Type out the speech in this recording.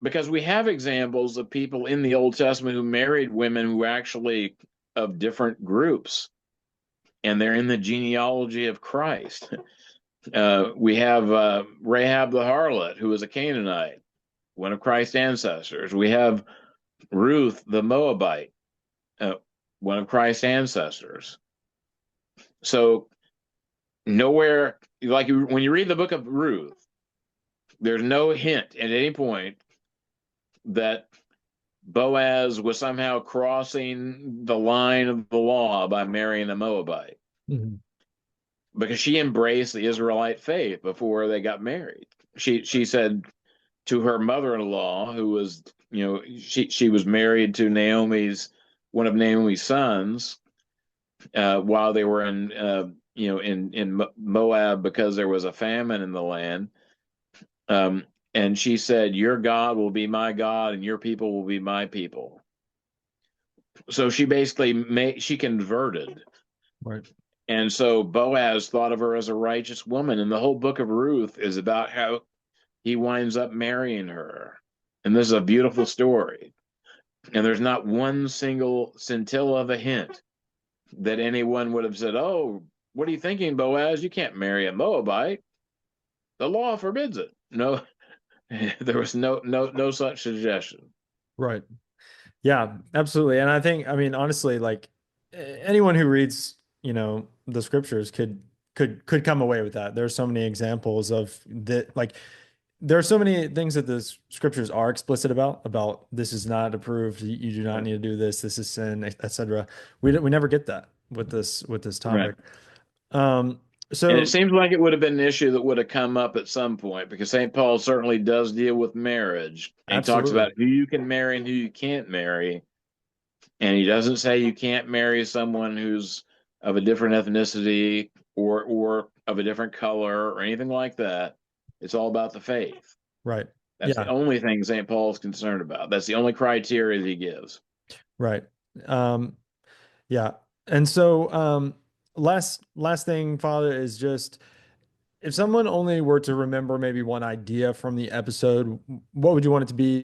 because we have examples of people in the Old Testament who married women who were actually of different groups, and they're in the genealogy of Christ. We have Rahab the harlot, who was a Canaanite, one of Christ's ancestors. We have Ruth the Moabite, uh, one of Christ's ancestors. So nowhere, like when you read the book of Ruth, there's no hint at any point that Boaz was somehow crossing the line of the law by marrying a Moabite, Mhm. because she embraced the Israelite faith before they got married. She said to her mother-in-law, who was, she was married to Naomi's, one of Naomi's sons, while they were in in Moab, because there was a famine in the land. And she said, "Your God will be my God, and your people will be my people." So she basically she converted. Right. And so Boaz thought of her as a righteous woman. And the whole book of Ruth is about how he winds up marrying her. And this is a beautiful story. And there's not one single scintilla of a hint that anyone would have said, "Oh, what are you thinking, Boaz? You can't marry a Moabite. The law forbids it." No, there was no such suggestion. Right. Yeah, absolutely. And I think, I mean, honestly, like anyone who reads, the scriptures could come away with that. There's so many examples of that, like there are so many things that the scriptures are explicit about this is not approved. You do not Right. need to do this. This is sin, etc. We never get that with this Right. topic. Um, And it so seems like it would have been an issue that would have come up at some point, because St. Paul certainly does deal with marriage. And he talks absolutely. about who you can marry and who you can't marry. And he doesn't say you can't marry someone who's of a different ethnicity, or of a different color or anything like that. It's all about the faith. Right. That's the Yeah, only thing St. Paul's concerned about. That's the only criteria that he gives. right. Um, yeah. And so last thing, Father, is just if someone only were to remember maybe one idea from the episode, what would you want it to be?